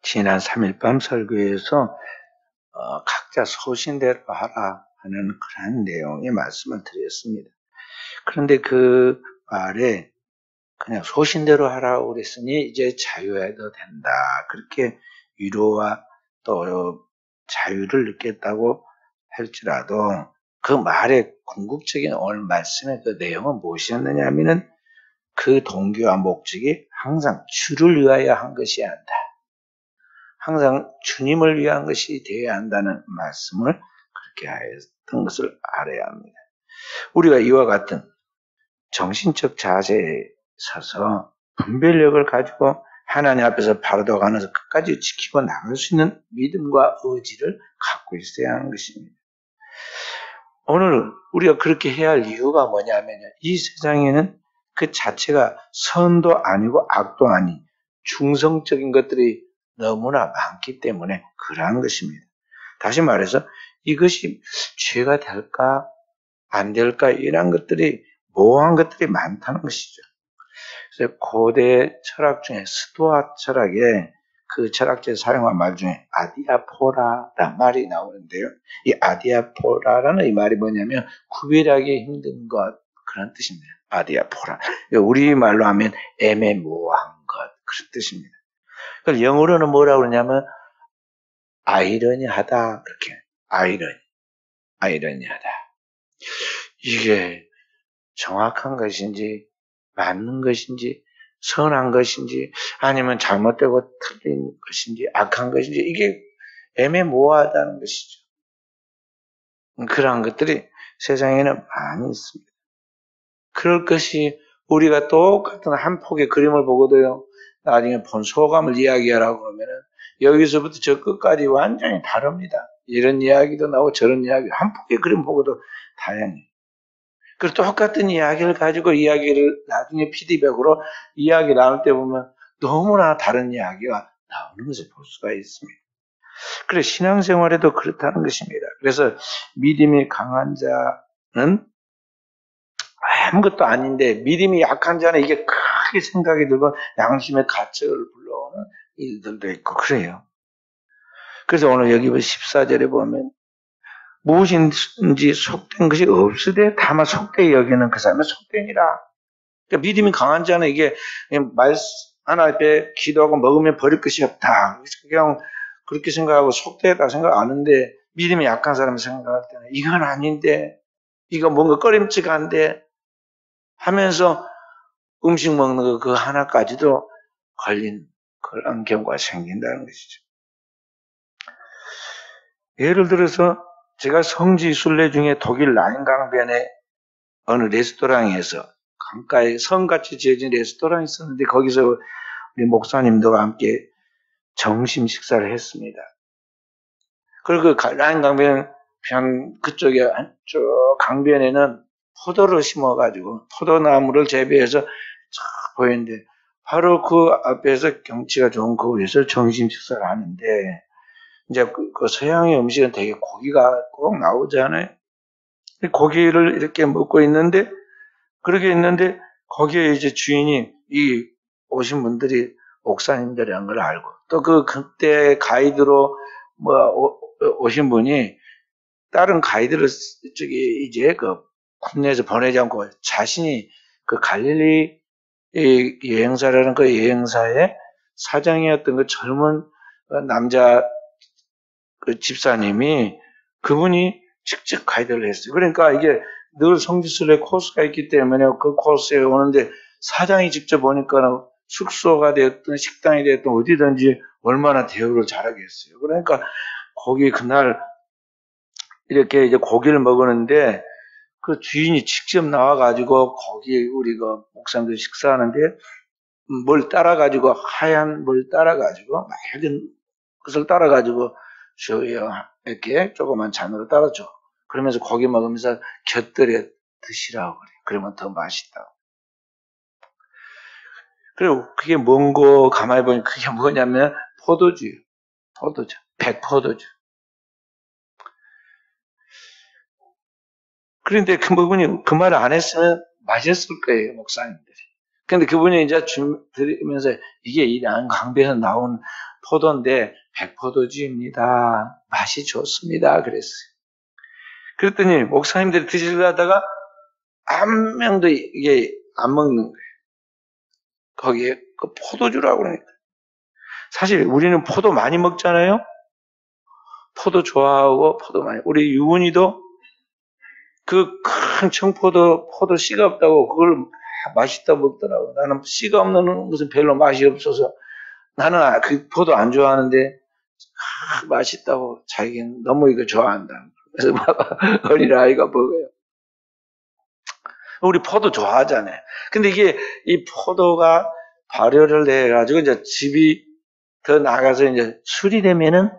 지난 3일 밤 설교에서 각자 소신대로 하라 하는 그런 내용의 말씀을 드렸습니다. 그런데 그 말에 그냥 소신대로 하라고 그랬으니 이제 자유해도 된다. 그렇게 위로와 또 자유를 느꼈다고 할지라도 그 말의 궁극적인 오늘 말씀의 그 내용은 무엇이었느냐 하면은 그 동기와 목적이 항상 주를 위하여 한 것이 아니다. 항상 주님을 위한 것이 되어야 한다는 말씀을 그렇게 하였던 것을 알아야 합니다. 우리가 이와 같은 정신적 자세에 서서 분별력을 가지고 하나님 앞에서 바르다고 하면서 끝까지 지키고 나갈 수 있는 믿음과 의지를 갖고 있어야 하는 것입니다. 오늘 우리가 그렇게 해야 할 이유가 뭐냐면요. 이 세상에는 그 자체가 선도 아니고 악도 아닌 중성적인 것들이 너무나 많기 때문에 그러한 것입니다. 다시 말해서 이것이 죄가 될까 안 될까 이런 것들이 모호한 것들이 많다는 것이죠. 그래서 고대 철학 중에 스토아 철학에 그 철학자가 사용한 말 중에 아디아포라라는 말이 나오는데요. 이 아디아포라라는 이 말이 뭐냐면 구별하기 힘든 것 그런 뜻입니다. 아디아포라. 우리말로 하면 애매모호한 것 그런 뜻입니다. 그걸 영어로는 뭐라고 그러냐면 아이러니하다 그렇게 아이러니하다. 이게 정확한 것인지 맞는 것인지 선한 것인지 아니면 잘못되고 틀린 것인지 악한 것인지 이게 애매모호하다는 것이죠. 그러한 것들이 세상에는 많이 있습니다. 그럴 것이 우리가 똑같은 한 폭의 그림을 보고도요. 나중에 본 소감을 이야기하라고 그러면은 여기서부터 저 끝까지 완전히 다릅니다. 이런 이야기도 나오고 저런 이야기 한 폭의 그림 보고도 다양해요. 그 똑같은 이야기를 가지고 이야기를 나중에 피드백으로 이야기 나눌 때 보면 너무나 다른 이야기가 나오는 것을 볼 수가 있습니다. 그래 신앙생활에도 그렇다는 것입니다. 그래서 믿음이 강한 자는 아무것도 아닌데 믿음이 약한 자는 이게 크게 생각이 들고 양심의 가책을 불러오는 일들도 있고 그래요. 그래서 오늘 여기 14절에 보면 무엇인지 속된 것이 없으되 다만 속되이 여기는 그 사람은 속되니라. 그러니까 믿음이 강한 자는 이게 말 하나 앞에 기도하고 먹으면 버릴 것이 없다. 그냥 그렇게 생각하고 속되다 생각 안 하는데 믿음이 약한 사람이 생각할 때는 이건 아닌데 이거 뭔가 꺼림칙한데 하면서 음식 먹는 거 그 하나까지도 걸린 그런 경우가 생긴다는 것이죠. 예를 들어서 제가 성지 순례 중에 독일 라인강변에 어느 레스토랑에서 강가에 성같이 지어진 레스토랑이 있었는데 거기서 우리 목사님들과 함께 점심 식사를 했습니다. 그리고 그 라인강변 그쪽에 한쪽 강변에는 포도를 심어가지고 포도나무를 재배해서 쫙 보이는데 바로 그 앞에서 경치가 좋은 그 위에서 점심 식사를 하는데 이제 그 서양의 음식은 되게 고기가 꼭 나오잖아요. 고기를 이렇게 먹고 있는데 그렇게 있는데 거기에 이제 주인이 이 오신 분들이 목사님들이라는 걸 알고 또 그때 가이드로 오신 분이 다른 가이드를 저기 이제 국내에서 보내지 않고 자신이 그 갈릴리 여행사라는 그 여행사의 사장이었던 그 젊은 남자 그 집사님이 그분이 직접 가이드를 했어요. 그러니까 이게 늘 성지순례 코스가 있기 때문에 그 코스에 오는데 사장이 직접 오니까 숙소가 되었든 식당이 되었든 어디든지 얼마나 대우를 잘하겠어요. 그러니까 거기 그날 이렇게 이제 고기를 먹었는데 그 주인이 직접 나와가지고 거기 우리가 목사님들 식사하는데 뭘 따라가지고 하얀 뭘 따라가지고 맑은 것을 따라가지고 저요 이렇게 조그만 잔으로 따라줘. 그러면서 고기 먹으면서 곁들여 드시라고 그래. 그러면 더 맛있다고. 그리고 그게 뭔고 가만히 보니 그게 뭐냐면 포도주, 백포도주. 그런데 그 부분이 그 말을 안 했으면 맞았을 거예요 목사님들이. 근데 그분이 이제 들으면서 이게 이 강변에서 나온 포도인데 백포도주입니다. 맛이 좋습니다. 그랬어요. 그랬더니 목사님들이 드시려다가 한 명도 이게 안 먹는 거예요. 거기에 그 포도주라고 그러니까. 사실 우리는 포도 많이 먹잖아요. 포도 좋아하고 포도 많이. 우리 유은이도 그 큰 청포도 포도 씨가 없다고 그걸 맛있다 먹더라고. 나는 씨가 없는 것은 별로 맛이 없어서 나는 그 포도 안 좋아하는데 맛있다고 자기는 너무 이거 좋아한다. 그래서 어린 아이가 먹어요. 우리 포도 좋아하잖아요. 근데 이게 이 포도가 발효를 해가지고 이제 즙이 더 나가서 이제 술이 되면은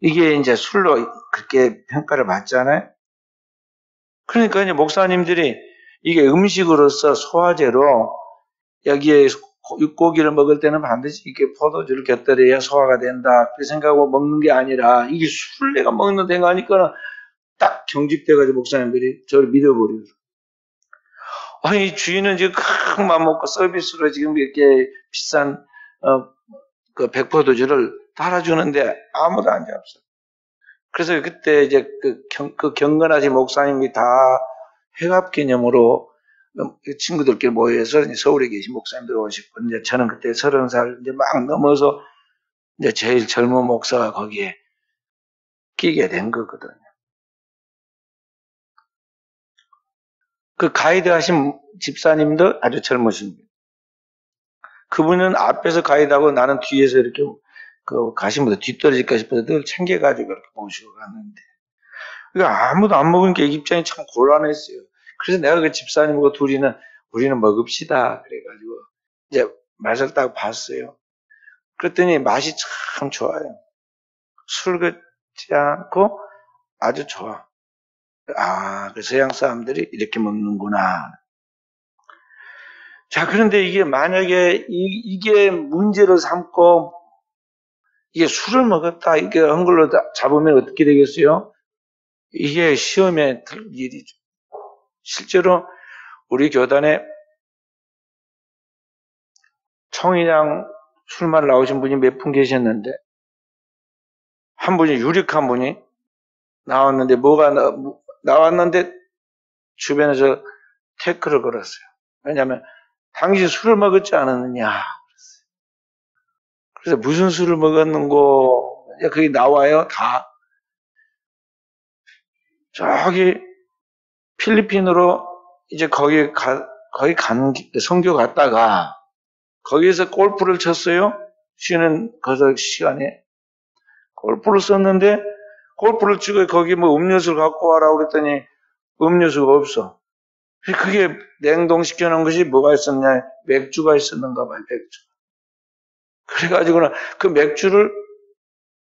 이게 이제 술로 그렇게 평가를 받잖아요. 그러니까 이제 목사님들이 이게 음식으로서 소화제로 여기에 육고기를 먹을 때는 반드시 이렇게 포도주를 곁들여야 소화가 된다. 그 생각하고 먹는 게 아니라 이게 술을 내가 먹는데 하니까 딱 경직돼가지고 목사님들이 저를 믿어버려요. 아니 주인은 지금 큰 맘 먹고 서비스로 지금 이렇게 비싼 그 백포도주를 따라주는데 아무도 안 잡았어. 그래서 그때 이제 그 경건하신 목사님이 다 회갑 기념으로 친구들끼리 모여서 서울에 계신 목사님들 오시고 이제 저는 그때 30살 이제 막 넘어서 이제 제일 젊은 목사가 거기에 끼게 된 거거든요. 그 가이드 하신 집사님도 아주 젊으십니다. 그분은 앞에서 가이드하고 나는 뒤에서 이렇게 그 가신 분들 뒤떨어질까 싶어서 늘 챙겨가지고 이렇게 모시고 갔는데 그러니까 아무도 안 먹으니까 입장이 참 곤란했어요. 그래서 내가 그 집사님하고 둘이는 우리는 먹읍시다 그래가지고 이제 맛을 딱 봤어요. 그랬더니 맛이 참 좋아요. 술 같지 않고 아주 좋아. 아, 그 서양 사람들이 이렇게 먹는구나. 자, 그런데 이게 만약에 이게 문제로 삼고 이게 술을 먹었다 이게 한 걸로 잡으면 어떻게 되겠어요? 이게 시험에 들 일이죠. 실제로 우리 교단에 청이장 술만 나오신 분이 몇 분 계셨는데 한 분이 유력한 분이 나왔는데 뭐가 나왔는데 주변에서 태클을 걸었어요. 왜냐하면 당신 술을 먹었지 않았느냐. 그래서 무슨 술을 먹었는고 그게 나와요. 다 저기 필리핀으로 이제 거기 간 선교 갔다가 거기에서 골프를 쳤어요. 쉬는 그 시간에 골프를 썼는데 골프를 치고 거기 뭐 음료수를 갖고 와라 그랬더니 음료수가 없어. 그게 냉동시켜 놓은 것이 뭐가 있었냐? 맥주가 있었는가 봐요. 맥주. 그래가지고는 그 맥주를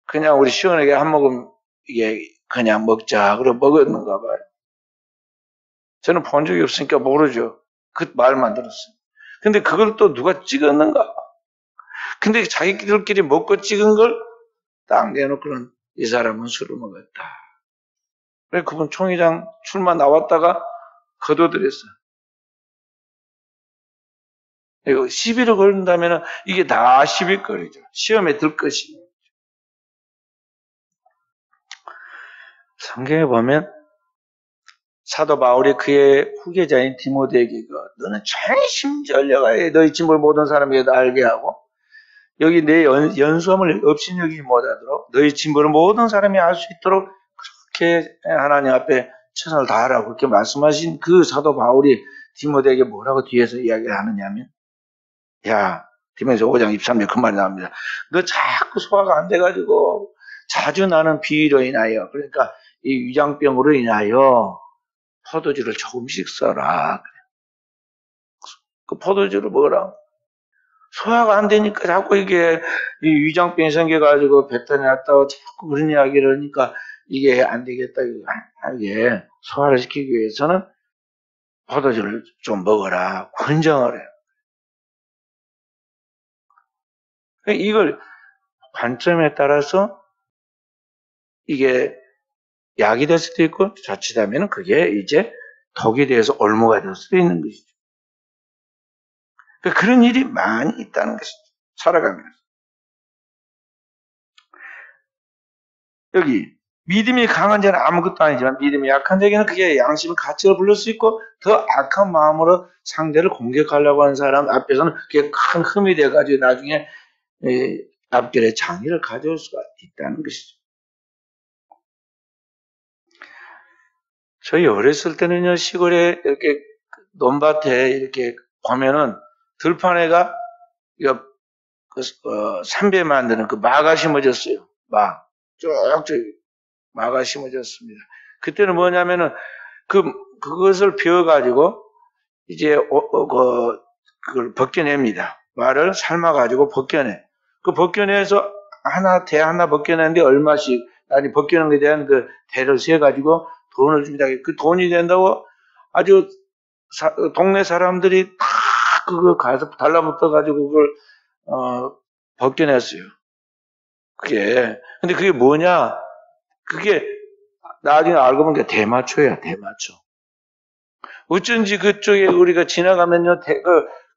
그냥 우리 시원하게 한 모금 이게 그냥 먹자. 그래 먹었는가 봐요. 저는 본 적이 없으니까 모르죠. 그 말만 들었어요. 근데 그걸 또 누가 찍었는가? 근데 자기들끼리 먹고 찍은 걸 딱 내놓고는 이 사람은 술을 먹었다. 그래 그분 총회장 출마 나왔다가 거둬들였어요. 이거 시비를 걸린다면 이게 다 시비거리죠. 시험에 들 것이. 성경에 보면 사도 바울이 그의 후계자인 디모데에게 너는 전심전력하여 너희 짐을 모든 사람에게 알게 하고 여기 내 연수함을 업신여기지 못하도록 너희 짐을 모든 사람이 알 수 있도록 그렇게 하나님 앞에 최선을 다하라고 그렇게 말씀하신 그 사도 바울이 디모데에게 뭐라고 뒤에서 이야기를 하느냐면 야 디모데서 5장 23절 그 말이 나옵니다. 너 자꾸 소화가 안 돼가지고 자주 나는 비위로 인하여 그러니까 이 위장병으로 인하여 포도주를 조금씩 써라. 그 포도주를 먹으라. 소화가 안 되니까 자꾸 이게 이 위장병이 생겨가지고 배탈이 났다고 자꾸 그런 이야기를 하니까 이게 안 되겠다. 이게 소화를 시키기 위해서는 포도주를 좀 먹어라. 권장을 해요. 이걸 관점에 따라서 이게 약이 될 수도 있고 자칫하면 그게 이제 독이 돼서 올무가 될 수도 있는 것이죠. 그런 일이 많이 있다는 것이죠. 살아가면서. 여기 믿음이 강한 자는 아무것도 아니지만 믿음이 약한 자에게는 그게 양심의 가치를 불릴 수 있고 더 악한 마음으로 상대를 공격하려고 하는 사람 앞에서는 그게 큰 흠이 돼가지고 나중에 앞길에 장애를 가져올 수가 있다는 것이죠. 저희 어렸을 때는요, 시골에 이렇게 논밭에 이렇게 보면은 들판에가 삼배 만드는 그 마가 심어졌어요. 쭉쭉 마가 심어졌습니다. 그때는 뭐냐면은 그것을 비워가지고 이제 그걸 벗겨냅니다. 마를 삶아가지고 벗겨내. 그 벗겨내서 대 하나 벗겨내는데 얼마씩 아니 벗겨낸 것에 대한 그 대를 세가지고 돈을 줍니다. 그 돈이 된다고 아주 동네 사람들이 다 그거 가서 달라붙어 가지고 그걸 벗겨냈어요. 근데 그게 뭐냐? 그게 나중에 알고 보니까 대마초야, 대마초. 어쩐지 그쪽에 우리가 지나가면요,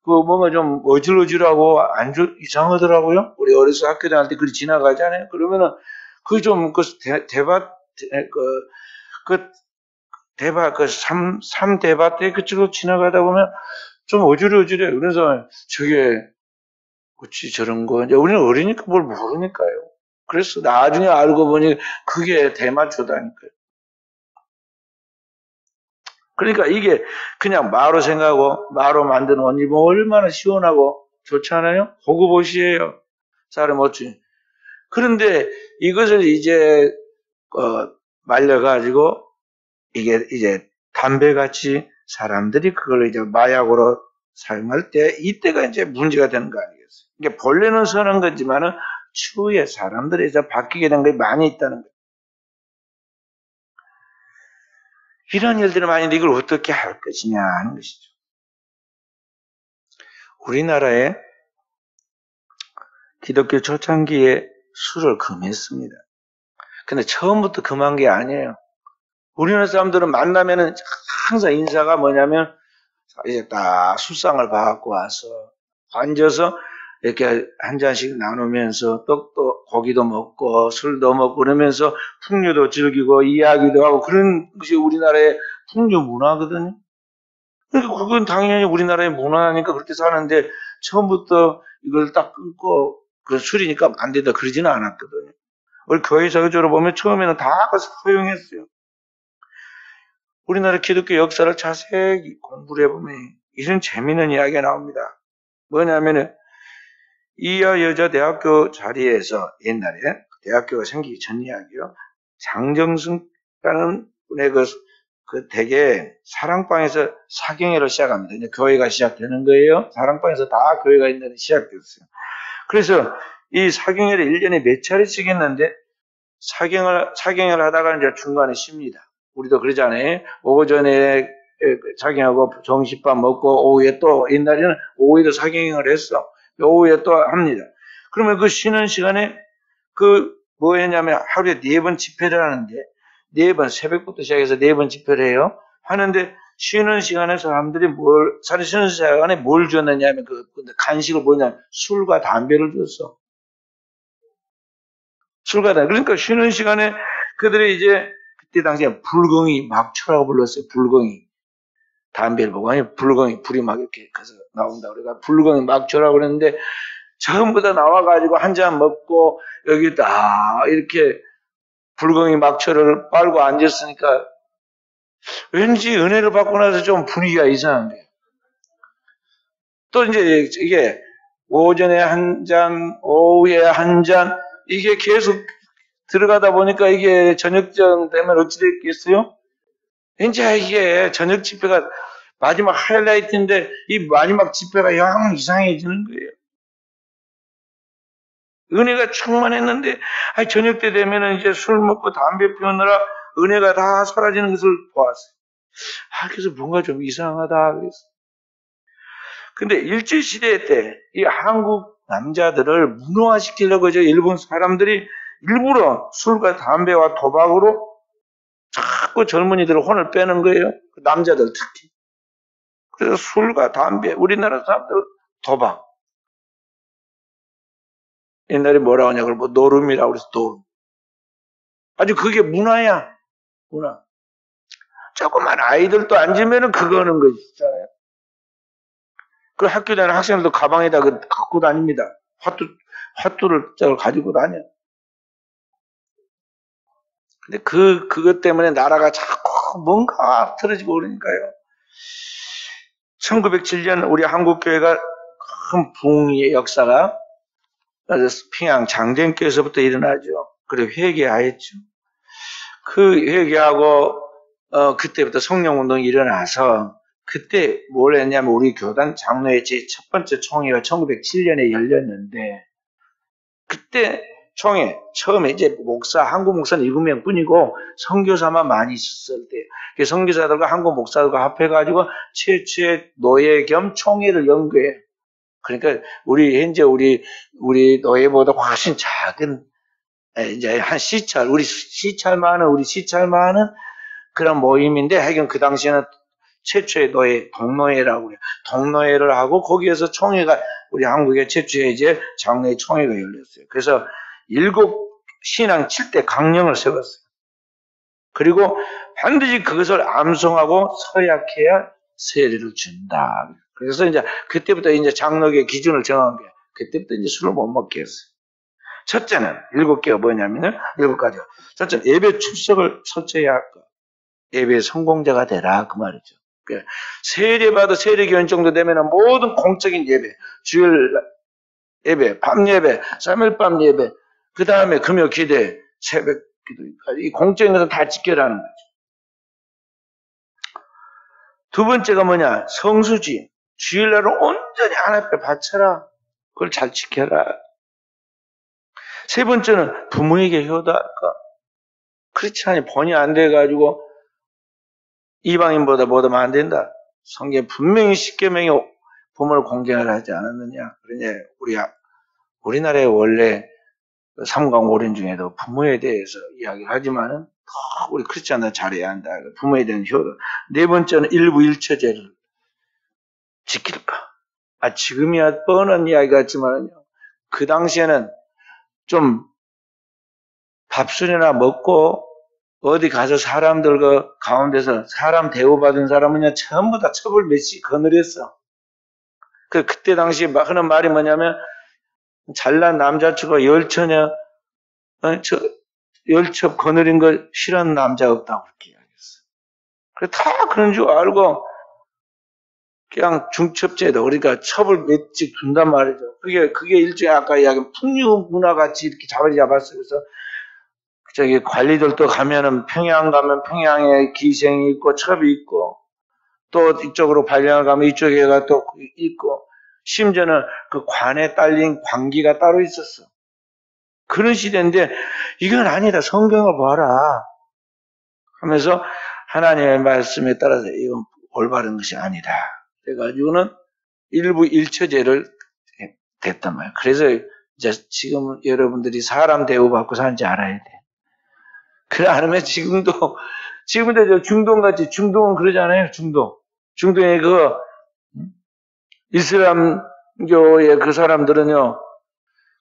뭔가 좀 어질어질하고 이상하더라고요. 우리 어려서 학교 다닐 때 그리 지나가잖아요. 그러면은 삼대밭에 그쪽으로 지나가다 보면 좀 어질어질해요. 그래서 저게 어찌 저런 거, 이제 우리는 어리니까 뭘 모르니까요. 그래서 나중에 알고 보니 그게 대마초다니까요. 그러니까 이게 그냥 마로 생각하고 마로 만든 옷 입으면 얼마나 시원하고 좋잖아요. 고급 옷이에요. 사람 옷이. 그런데 이것을 이제 말려가지고 이게 이제 담배같이 사람들이 그걸 이제 마약으로 사용할 때 이때가 이제 문제가 되는 거 아니겠어요. 이게 본래는 선한 거지만은 추후에 사람들이 이제 바뀌게 된 게 많이 있다는 거예요. 이런 일들이 많이 있는데 이걸 어떻게 할 것이냐 하는 것이죠. 우리나라에 기독교 초창기에 술을 금했습니다. 근데 처음부터 금한 게 아니에요. 우리나라 사람들은 만나면은 항상 인사가 뭐냐면 이제 딱 술상을 받고 와서 앉아서 이렇게 한 잔씩 나누면서 떡도 고기도 먹고 술도 먹고 그러면서 풍류도 즐기고 이야기도 하고 그런 것이 우리나라의 풍류 문화거든요. 그러니까 그건 당연히 우리나라의 문화니까 그렇게 사는데 처음부터 이걸 딱 끊고 그 술이니까 안 된다 그러지는 않았거든요. 우리 교회 설교를 보면 처음에는 다 허용했어요. 우리나라 기독교 역사를 자세히 공부를 해보면 이런 재미있는 이야기가 나옵니다. 뭐냐면은 이하 여자대학교 자리에서 옛날에 대학교가 생기기 전 이야기요. 장정승이라는 분의 그 되게 사랑방에서 사경회를 시작합니다. 이제 교회가 시작되는 거예요. 사랑방에서 다 교회가 있는 시작됐어요. 그래서 이 사경회를 1년에 몇 차례씩 했는데 사경회를 하다가 이제 중간에 쉽니다. 우리도 그러잖아요. 오전에 사경하고 점심밥 먹고 오후에 또 옛날에는 오후에도 사경을 했어. 오후에 또 합니다. 그러면 그 쉬는 시간에 뭐 했냐면 하루에 4번 집회를 하는데 4번 새벽부터 시작해서 4번 집회를 해요. 하는데 쉬는 시간에 사람들이 쉬는 시간에 뭘 줬느냐 하면 간식을 뭐냐 술과 담배를 줬어. 술과 담배. 그러니까 쉬는 시간에 그들이 이제 그때 당시에 불공이 막초라고 불렀어요. 불공이. 담배를 보고 아니 불공이 불이 막 이렇게 가서 나온다. 우리가 불공이 막초라고 그랬는데 전부 다 나와가지고 한 잔 먹고 여기 다 이렇게 불공이 막초를 빨고 앉았으니까 왠지 은혜를 받고 나서 좀 분위기가 이상한데 또 이제 이게 오전에 한 잔, 오후에 한 잔 이게 계속 들어가다 보니까 이게 저녁쯤 되면 어찌 됐겠어요? 이제 이게 저녁 집회가 마지막 하이라이트인데 이 마지막 집회가 영 이상해지는 거예요. 은혜가 충만했는데 저녁 때 되면 이제 술 먹고 담배 피우느라 은혜가 다 사라지는 것을 보았어요. 그래서 뭔가 좀 이상하다 그랬어요. 근데 일제시대 때 이 한국 남자들을 문화시키려고 일본 사람들이 일부러 술과 담배와 도박으로 자꾸 젊은이들을 혼을 빼는 거예요. 남자들 특히. 그래서 술과 담배, 우리나라 사람들 도박. 옛날에 뭐라고 하냐, 그걸 노름이라고 그래서 노름. 아주 그게 문화야. 문화. 조그만 아이들도 앉으면은 그거는 거 있잖아요. 그 학교 다니는 학생들도 가방에다 갖고 다닙니다. 화투를 가지고 다녀. 근데 그것 때문에 나라가 자꾸 뭔가 틀어지고 그러니까요. 1907년 우리 한국교회가 큰 부흥의 역사가 평양 장정교에서부터 일어나죠. 그리고 회개하였죠. 그 회개하고 그때부터 성령운동이 일어나서 그때 뭘 했냐면 우리 교단 장로의 제 첫 번째 총회가 1907년에 열렸는데 그때 총회 처음에 이제 한국 목사는 7명 뿐이고 선교사만 많이 있었을 때 선교사들과 한국 목사들과 합해가지고 최초의 노예 겸 총회를 연구해. 그러니까 현재 우리 노예보다 훨씬 작은 이제 한 시찰 우리 시찰만은 그런 모임인데 하여간 그 당시에는 최초의 노예 동노예라고 해요. 동노예를 하고 거기에서 총회가 우리 한국의 최초의 이제 장로의 총회가 열렸어요. 그래서 7 신앙 7대 강령을 세웠어요. 그리고 반드시 그것을 암송하고 서약해야 세례를 준다. 그래서 이제 그때부터 이제 장로의 기준을 정한 게 그때부터 이제 술을 못 먹게 했어요. 첫째는 7개가 뭐냐면은 7가지가. 첫째 예배 출석을 철저히 할 것. 예배 성공자가 되라 그 말이죠. 세례받아 세례교인 정도 되면은 모든 공적인 예배, 주일 예배, 밤 예배, 3일밤 예배, 그 다음에 금요 기대, 새벽 기도, 이 공적인 것은 다 지켜라는 거죠. 두 번째가 뭐냐? 성수지. 주일날은 온전히 하나님 앞에 바쳐라. 그걸 잘 지켜라. 세 번째는 부모에게 효도할까? 그렇지 않니 본이 안 돼가지고 이방인보다 못하면 안 된다. 성경에 분명히 10계명이 부모를 공경하라 하지 않았느냐. 그러냐 우리나라의 원래 삼강오륜 중에도 부모에 대해서 이야기를 하지만은 우리 크리스찬들 잘해야 한다. 부모에 대한 효도. 네 번째는 일부 일처제를 지킬까? 지금이야 뻔한 이야기 같지만은요. 그 당시에는 좀 밥술이나 먹고 어디 가서 사람들 가운데서 사람 대우받은 사람은요 전부 다 첩을 몇씩 거느렸어. 그때 당시 하는 말이 뭐냐면 잘난 남자치고 열처녀 열첩 거느린 거 싫어하는 남자 없다고 그렇게 이야기했어. 그래 다 그런 줄 알고 그냥 중첩제도 그러니까 첩을 몇씩 준단 말이죠. 그게 일종의 아까 이야기한 풍류 문화 같이 이렇게 자리 잡았어요. 그래서 저기 관리들도 가면은 평양 가면 평양에 기생이 있고 첩이 있고 또 이쪽으로 발령을 가면 이쪽에가 또 있고 심지어는 그 관에 딸린 관기가 따로 있었어. 그런 시대인데 이건 아니다. 성경을 봐라 하면서 하나님의 말씀에 따라서 이건 올바른 것이 아니다. 그래가지고는 일부 일처제를 됐단 말이에요. 그래서 이제 지금 여러분들이 사람 대우받고 사는지 알아야 돼. 그래 않으면 지금도 저 중동같이 중동은 그러잖아요. 중동의 이슬람교의 그 사람들은요.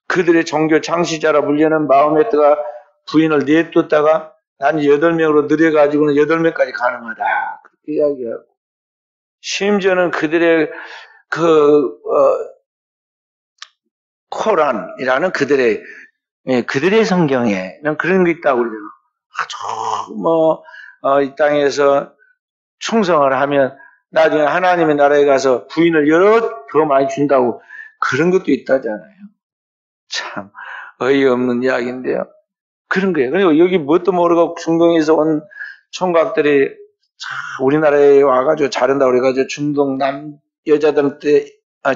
그들의 종교 창시자라 불리는 마호메트가 부인을 내쫓다가 난 8명으로 늘려가지고는 8명까지 가능하다. 그렇게 이야기하고 심지어는 그들의 코란이라는 그들의 성경에는 그런 게 있다고 그러죠. 아주 이 땅에서 충성을 하면 나중에 하나님의 나라에 가서 부인을 더 많이 준다고 그런 것도 있다잖아요. 참 어이없는 이야기인데요. 그런 거예요. 그리고 여기 뭣도 모르고 중동에서 온 총각들이 우리나라에 와가지고 자른다고 그래가지고 중동 여자들한테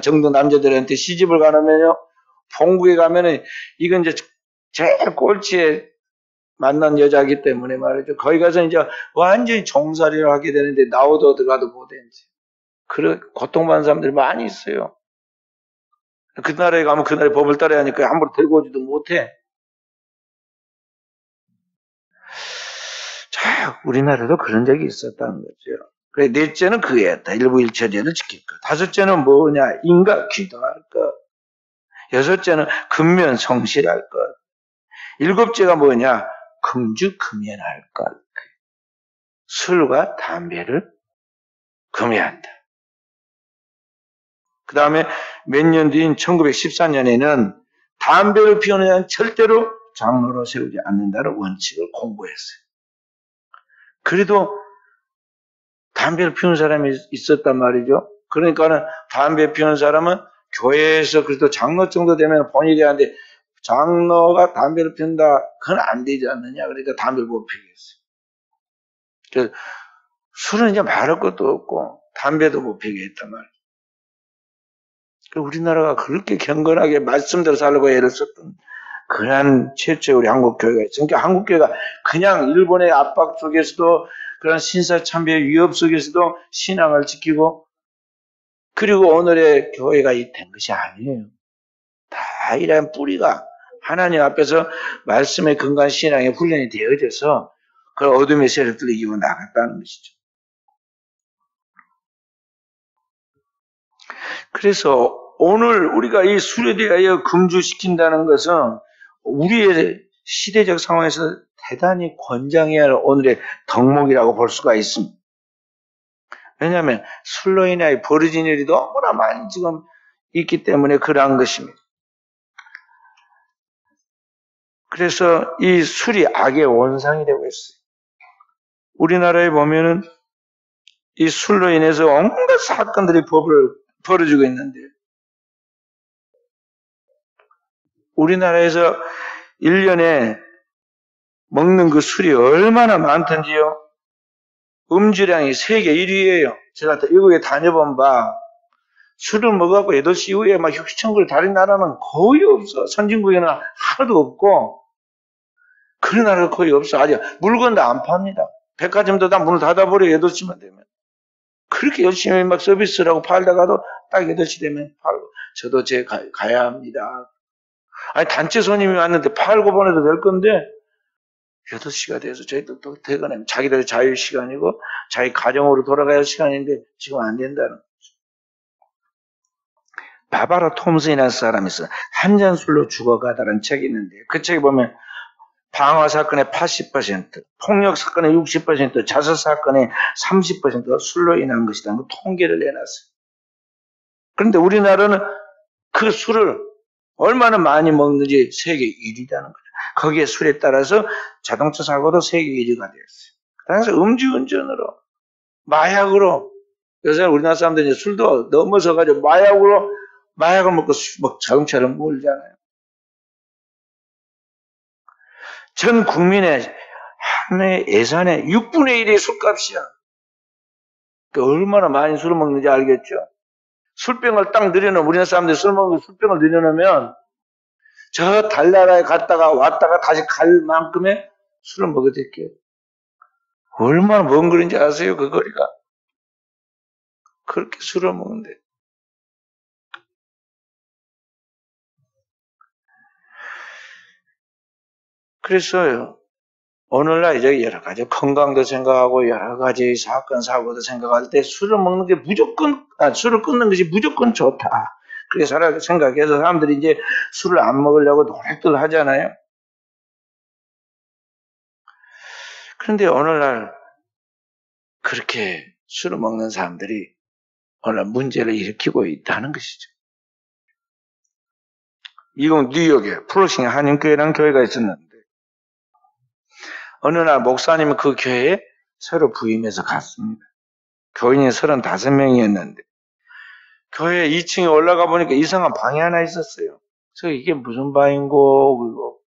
정동 남자들한테 시집을 가면요. 본국에 가면은 이건 이제 제일 꼴찌에 만난 여자이기 때문에 말이죠. 거기 가서 이제 완전히 종살이를 하게 되는데 나오도 들어가도 못해. 그런 고통받는 사람들이 많이 있어요. 그 나라에 가면 그 나라의 법을 따라야 하니까 함부로 데리고 오지도 못해. 자, 우리나라도 그런 적이 있었다는 거죠. 그래, 넷째는 그거였다. 일부 일처제를 지킬 것. 다섯째는 뭐냐? 인가 기도할 것. 여섯째는 근면 성실할 것. 일곱째가 뭐냐? 금주 금연할 것. 술과 담배를 금해한다. 그 다음에 몇 년 뒤인 1914년에는 담배를 피우는 자는 절대로 장로로 세우지 않는다는 원칙을 공고했어요. 그래도 담배를 피우는 사람이 있었단 말이죠. 그러니까는 담배 피우는 사람은 교회에서 그래도 장로 정도 되면 본인이 하는데 장로가 담배를 피운다, 그건 안 되지 않느냐. 그러니까 담배를 못 피게 했어요. 술은 이제 말할 것도 없고 담배도 못 피게 했단 말이에요. 우리나라가 그렇게 경건하게 말씀대로 살려고 애를 썼던 그런 최초의 우리 한국교회가 있어요. 그러니까 한국교회가 그냥 일본의 압박 속에서도 그런 신사참배의 위협 속에서도 신앙을 지키고 그리고 오늘의 교회가 된 것이 아니에요. 다 이런 뿌리가 하나님 앞에서 말씀의 근간 신앙의 훈련이 되어져서 그 어둠의 세력들을 이기고 나갔다는 것이죠. 그래서 오늘 우리가 이 술에 대하여 금주시킨다는 것은 우리의 시대적 상황에서 대단히 권장해야 할 오늘의 덕목이라고 볼 수가 있습니다. 왜냐하면 술로 인하여 벌어진 일이 너무나 많이 지금 있기 때문에 그러한 것입니다. 그래서 이 술이 악의 원상이 되고 있어요. 우리나라에 보면은 이 술로 인해서 온갖 사건들이 벌어지고 있는데 우리나라에서 1년에 먹는 그 술이 얼마나 많던지요. 음주량이 세계 1위예요. 제가 외국에 다녀본 바 술을 먹어갖고 8시 이후에 막 흉천글 다른 나라는 거의 없어. 선진국에는 하나도 없고 그런 나라가 거의 없어. 아직 물건도 안 팝니다. 백화점도 다 문을 닫아버려. 8시만 되면. 그렇게 열심히 막 서비스를 하고 팔다가도 딱 8시 되면 팔고 저도 가야 합니다. 아니 단체 손님이 왔는데 팔고 보내도 될 건데 8시가 돼서 저희도 또 퇴근하면 자기들 자유 시간이고 자기 가정으로 돌아가야 할 시간인데 지금 안 된다는 거죠. 바바라 톰슨이라는 사람이 있어. 한 잔 술로 죽어가다라는 책이 있는데 그 책에 보면 방화 사건의 80%, 폭력 사건의 60%, 자살 사건의 30%가 술로 인한 것이라는 통계를 내놨어요. 그런데 우리나라는 그 술을 얼마나 많이 먹는지 세계 1위라는 거죠. 거기에 술에 따라서 자동차 사고도 세계 1위가 되었어요. 그래서 음주운전으로, 마약으로, 요새 우리나라 사람들이 술도 넘어서가지고 마약을 먹고 자동차를 몰잖아요. 전 국민의 한 해 예산의 6분의 1이 술값이야. 그러니까 얼마나 많이 술을 먹는지 알겠죠? 술병을 딱 늘여놓으면, 우리나라 사람들이 술 먹는 술병을 늘여놓으면, 저 달나라에 갔다가 왔다가 다시 갈 만큼의 술을 먹어댈게요. 얼마나 먼 거리인지 아세요, 그 거리가? 그렇게 술을 먹는데. 그래서요, 오늘날 이제 여러 가지 건강도 생각하고 여러 가지 사건, 사고도 생각할 때 술을 먹는 게 술을 끊는 것이 무조건 좋다. 그렇게 생각해서 사람들이 이제 술을 안 먹으려고 노력들 하잖아요. 그런데 오늘날 그렇게 술을 먹는 사람들이 오늘 문제를 일으키고 있다는 것이죠. 이건 뉴욕에 플러싱 한인교회라는 교회가 있었는데 어느 날 목사님은 그 교회에 새로 부임해서 갔습니다. 교인이 35명이었는데 교회 2층에 올라가 보니까 이상한 방이 하나 있었어요. 그래서 이게 무슨 방인고 그리고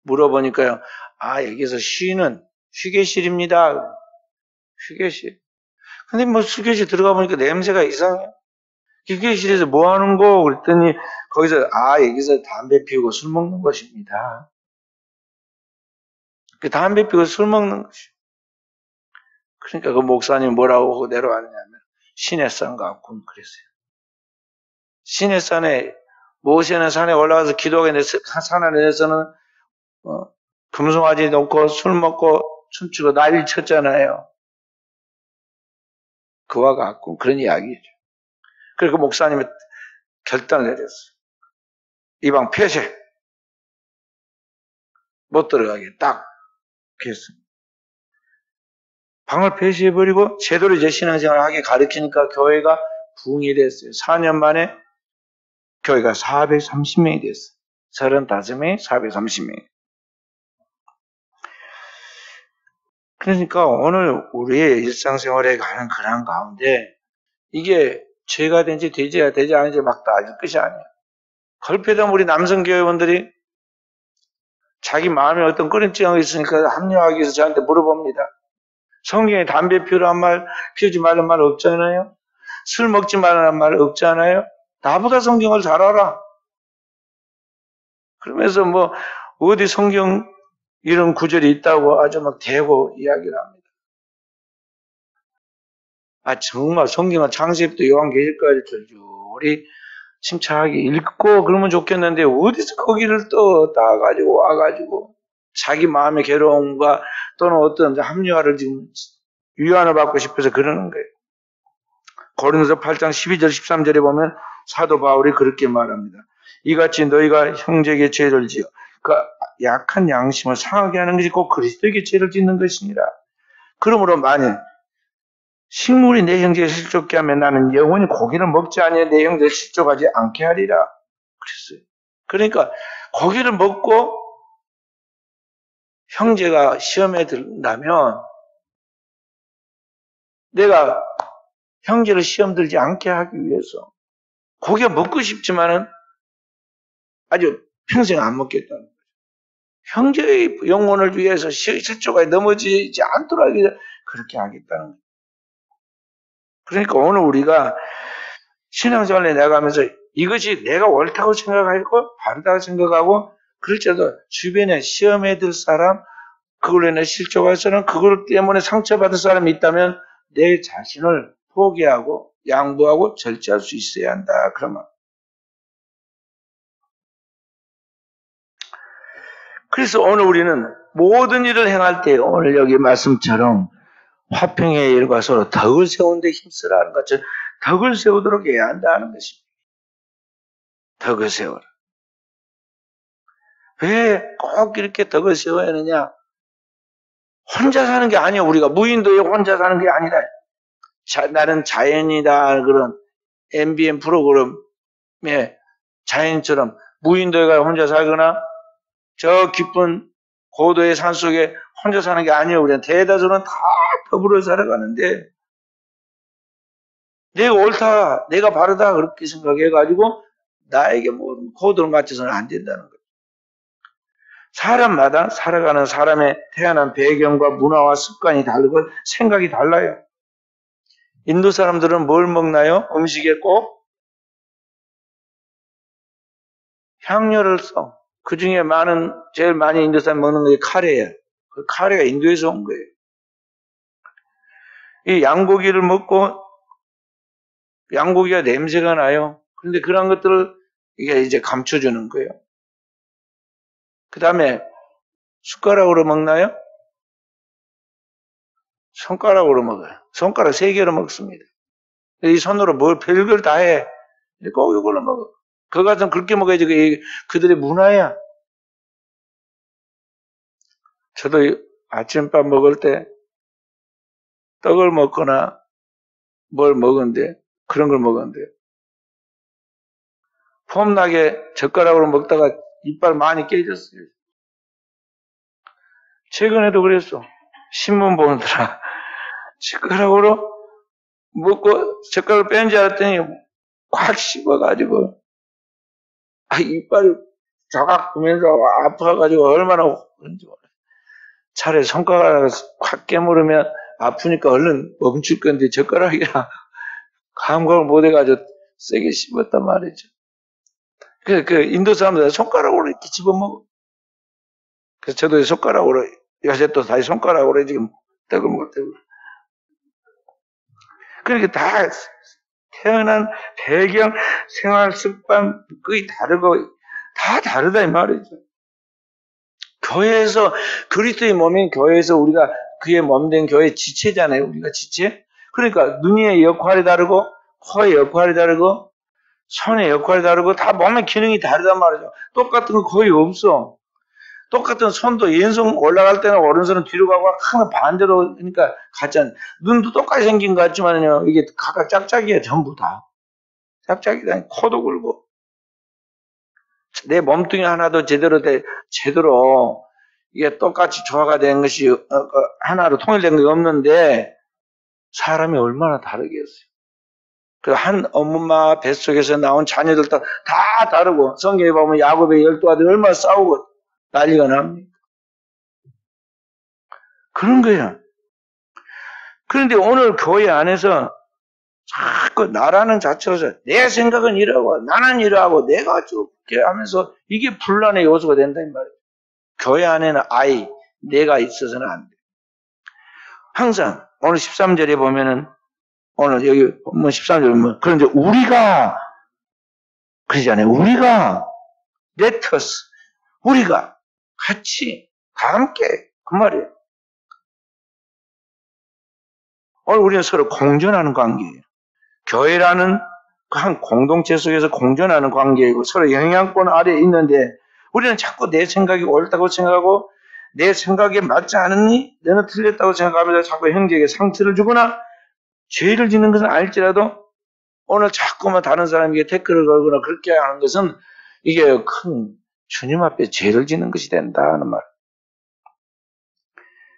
물어보니까요. 아, 여기서 쉬는 휴게실입니다. 휴게실. 근데 뭐 휴게실 들어가 보니까 냄새가 이상해요. 휴게실에서 뭐 하는 거? 그랬더니 거기서 여기서 담배 피우고 술 먹는 것입니다. 그 담배 피우고 술 먹는 것이요. 그러니까 그 목사님 뭐라고 하고 내려왔냐면 시내산 같군 그랬어요. 시내산에 모세는 산에 올라가서 기도하는데 산 아래에서는 금송아지 놓고 술 먹고 춤추고 난리 쳤잖아요. 그와 같고 그런 이야기죠. 그리고 그 목사님이 결단을 내렸어요. 이 방 폐쇄. 못 들어가게 딱 그랬습니다. 방을 폐쇄해버리고 제대로 이제 신앙생활을 하게 가르치니까 교회가 부흥이 됐어요. 4년 만에 교회가 430명이 됐어요. 35명이 430명. 그러니까 오늘 우리의 일상생활에 가는 그런 가운데 이게 죄가 된지 되지 않은지 막 따질 것이 아니에요. 걸핏하면 우리 남성교회원들이 자기 마음에 어떤 꺼림증이 있으니까 합류하기 위해서 저한테 물어봅니다. 성경에 담배 피우란 말, 피우지 말란 말 없잖아요. 술 먹지 말라는 말 없잖아요. 나보다 성경을 잘 알아. 그러면서 뭐 어디 성경 이런 구절이 있다고 아주 막 대고 이야기를 합니다. 정말 성경은 창세기부터 요한계시까지 줄줄이 침착하게 읽고 그러면 좋겠는데 어디서 거기를 또 따가지고 와가지고 자기 마음의 괴로움과 또는 어떤 합리화를 지금 위안을 받고 싶어서 그러는 거예요. 고린도서 8장 12절 13절에 보면 사도 바울이 그렇게 말합니다. 이같이 너희가 형제에게 죄를 지어 그 약한 양심을 상하게 하는 것이 곧 그리스도에게 죄를 짓는 것이니라. 그러므로 만일 식물이 내 형제에 실족케 하면 나는 영원히 고기를 먹지 아니해 내 형제에 실족하지 않게 하리라. 그랬어요. 그러니까 고기를 먹고 형제가 시험에 든다면 내가 형제를 시험 들지 않게 하기 위해서 고기가 먹고 싶지만은 아주 평생 안 먹겠다는 거죠. 형제의 영혼을 위해서 실족하게 넘어지지 않도록 그렇게 하겠다는 거죠. 그러니까 오늘 우리가 신앙생활에 나가면서 이것이 내가 옳다고 생각하고 바르다고 생각하고 그럴지라도 주변에 시험에 들 사람, 그걸로 인해 실족해서는 그것 때문에 상처받을 사람이 있다면 내 자신을 포기하고 양보하고 절제할 수 있어야 한다. 그러면 그래서 오늘 우리는 모든 일을 행할 때 오늘 여기 말씀처럼 화평의 일과 서로 덕을 세우는 데 힘쓰라는 것처럼 덕을 세우도록 해야 한다는 것입니다. 덕을 세워라. 왜 꼭 이렇게 덕을 세워야 하느냐? 혼자 사는 게 아니야. 우리가 무인도에 혼자 사는 게 아니라 나는 자연이다. 그런 MBN 프로그램에 자연처럼 무인도에 가 혼자 살거나 저 깊은 고도의 산속에 혼자 사는 게 아니에요. 우리는 대다수는 다 더불어 살아가는데 내가 옳다, 내가 바르다 그렇게 생각해가지고 나에게 뭐 고도를 맞춰서는 안 된다는 거예요. 사람마다 살아가는 사람의 태어난 배경과 문화와 습관이 다르고 생각이 달라요. 인도 사람들은 뭘 먹나요? 음식에 꼭 향료를 써. 그 중에 제일 많이 인도 사람 먹는 게 카레예요. 그 카레가 인도에서 온 거예요. 이 양고기를 먹고 양고기가 냄새가 나요. 그런데 그런 것들을 이게 이제 감춰주는 거예요. 그 다음에 숟가락으로 먹나요? 손가락으로 먹어요. 손가락 3개로 먹습니다. 이 손으로 뭘 별걸 다 해. 꼭 이걸로 먹어. 그거 같으면 그렇게 먹어야지. 그들의 문화야. 저도 아침밥 먹을 때 떡을 먹거나 뭘 먹었는데 그런 걸 먹었는데 폼나게 젓가락으로 먹다가 이빨 많이 깨졌어요. 최근에도 그랬어. 신문 보느라 젓가락으로 먹고 젓가락을 뺀 줄 알았더니 꽉 씹어가지고 이빨이 자각 보면서 아파가지고 얼마나 그런지 몰라요. 차라리 손가락을 확 깨물으면 아프니까 얼른 멈출 건데 젓가락이라 감각을 못 해가지고 세게 씹었단 말이죠. 그 인도 사람들 손가락으로 이렇게 집어먹어. 그래서 저도 손가락으로 요새 또 다시 손가락으로 지금 떡을 먹을 때 그러니까 다 태어난 배경, 생활 습관 거의 다르고 다 다르다 이 말이죠. 교회에서 그리스도의 몸인 교회에서 우리가 그의 몸된 교회 지체잖아요. 우리가 지체. 그러니까 눈의 역할이 다르고 코의 역할이 다르고 손의 역할이 다르고 다 몸의 기능이 다르단 말이죠. 똑같은 거 거의 없어. 똑같은 손도 왼손 올라갈 때는 오른손은 뒤로 가고 항상 반대로 그러니까 같잖아요. 눈도 똑같이 생긴 것 같지만요. 이게 각각 짝짝이에요. 전부 다. 짝짝이다. 코도 굴고. 내 몸뚱이 하나도 제대로 이게 똑같이 조화가 된 것이 하나로 통일된 게 없는데 사람이 얼마나 다르겠어요. 그 한 엄마 뱃속에서 나온 자녀들도 다 다르고 성경에 보면 야곱의 12아들이 얼마나 싸우고 난리가 납니다. 그런 거예요. 그런데 오늘 교회 안에서 자꾸 나라는 자체로서 내 생각은 이러고 나는 이러고 내가 저렇게 하면서 이게 분란의 요소가 된다는 말이에요. 교회 안에는 내가 있어서는 안 돼. 항상 오늘 13절에 보면은 오늘 여기 본문 13절에 보면 그런데 우리가 그러잖아요. 우리가 let us 우리가 같이 다 함께 그 말이에요. 오늘 우리는 서로 공존하는 관계예요. 교회라는 한 공동체 속에서 공존하는 관계이고 서로 영향권 아래에 있는데 우리는 자꾸 내 생각이 옳다고 생각하고 내 생각에 맞지 않으니 너는 틀렸다고 생각하면서 자꾸 형제에게 상처를 주거나 죄를 짓는 것은 알지라도 오늘 자꾸만 다른 사람에게 태클을 걸거나 그렇게 하는 것은 이게 큰 주님 앞에 죄를 짓는 것이 된다는 말.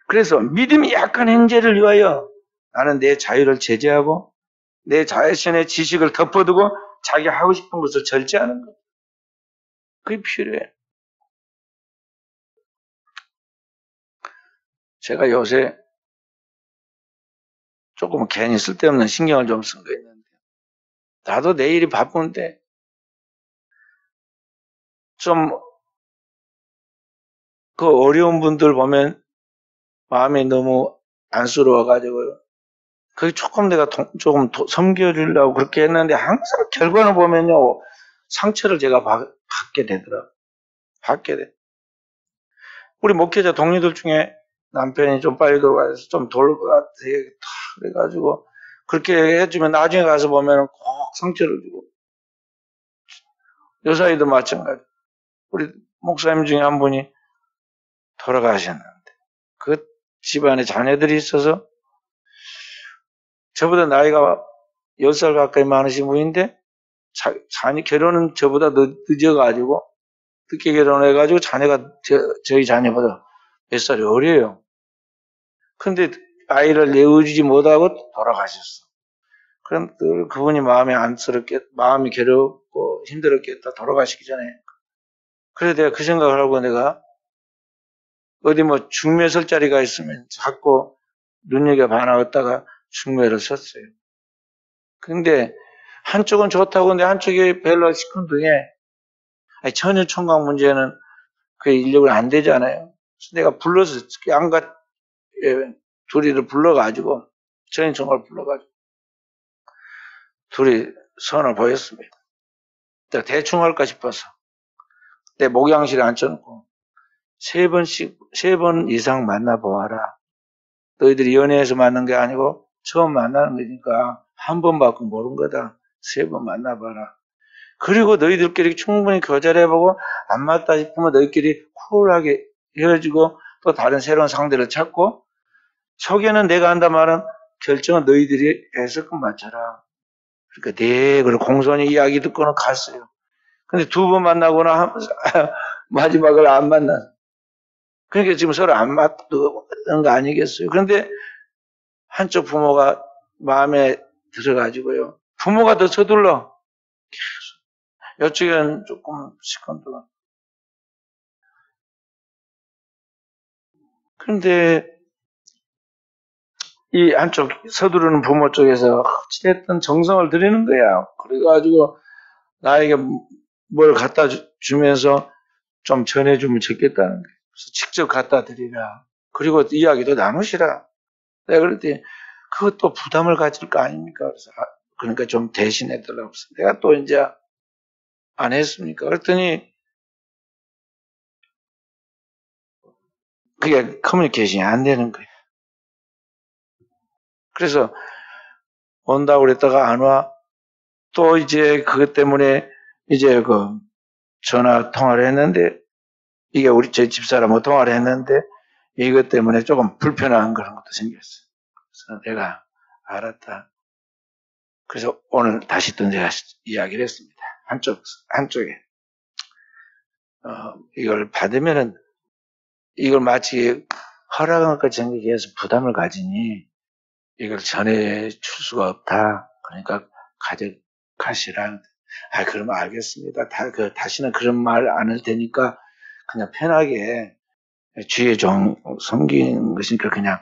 그래서 믿음이 약한 형제를 위하여 나는 내 자유를 제재하고 내 자신의 지식을 덮어두고 자기 하고 싶은 것을 절제하는 것. 그게 필요해. 제가 요새 조금 괜히 쓸데없는 신경을 좀 쓴 거 있는데 나도 내일이 바쁜데 좀 그 어려운 분들 보면 마음이 너무 안쓰러워가지고요. 그게 조금 내가 조금 섬겨주려고 그렇게 했는데 항상 결과를 보면요. 상처를 제가 받게 되더라고요. 받게 돼. 우리 목회자 동료들 중에 남편이 좀 빨리 돌아가서 좀 돌 것 같아. 그래가지고 그렇게 해주면 나중에 가서 보면 꼭 상처를 주고. 여사이도 마찬가지. 우리 목사님 중에 한 분이 돌아가셨는데 그 집안에 자녀들이 있어서 저보다 나이가 10살 가까이 많으신 분인데 결혼은 저보다 늦어가지고 늦게 결혼해가지고 자녀가 저희 자녀보다 몇 살이 어려요. 근데 아이를 내어주지 못하고 돌아가셨어. 그럼 늘 그분이 마음이 괴롭고 힘들었겠다. 돌아가시기 전에. 그래서 내가 그 생각을 하고 내가 어디 뭐 중매 설 자리가 있으면 자꾸 눈여겨 봐놨다가 중매를 섰어요. 근데 한쪽은 좋다고 근데 한쪽이 별로 시큰둥해. 천연 총각 문제는 그 인력은 안 되잖아요. 그래서 내가 불러서 양가 둘이를 불러가지고 천연 총각을 불러가지고 둘이 선을 보였습니다. 내가 대충 할까 싶어서 내 목양실에 앉혀놓고 3번 이상 만나보아라. 너희들이 연애해서 만난 게 아니고 처음 만나는 거니까 한 번밖에 모르는 거다. 3번 만나봐라. 그리고 너희들끼리 충분히 교제를 해보고 안 맞다 싶으면 너희끼리 쿨하게 헤어지고 또 다른 새로운 상대를 찾고 소개는 내가 한다 말은 결정은 너희들이 해서 맞춰라. 그러니까 네, 그리고 공손히 이야기 듣고는 갔어요. 근데 2번 만나거나 마지막을 안 만났어. 그러니까 지금 서로 안 맞는 거 아니겠어요? 그런데 한쪽 부모가 마음에 들어가지고요. 부모가 더 서둘러. 이쪽은 조금 시큰둥. 그런데 이 한쪽 서두르는 부모 쪽에서 어찌됐든 정성을 들이는 거야. 그래가지고 나에게 뭘 갖다 주면서 좀 전해주면 좋겠다는 거예요. 그래서 직접 갖다 드리라. 그리고 이야기도 나누시라. 내가 그랬더니 그것도 부담을 가질 거 아닙니까? 그래서 그러니까 좀 대신해달라고 해서 내가 또 이제 안 했습니까? 그랬더니 그게 커뮤니케이션이 안 되는 거예요. 그래서 온다고 그랬다가 안 와. 또 이제 그것 때문에 이제 그 전화 통화를 했는데 이게 저희 집사람하고 통화를 했는데 이것 때문에 조금 불편한 그런 것도 생겼어요. 그래서 내가 알았다. 그래서 오늘 다시 또 내가 이야기를 했습니다. 한쪽에 이걸 받으면은 이걸 마치 허락한 것까지 생각해서 부담을 가지니 이걸 전해줄 수가 없다. 그러니까 가져가시라. 그러면 알겠습니다. 다시는 그런 말 안 할 테니까 그냥 편하게 주의 종 섬기는 것이니까 그냥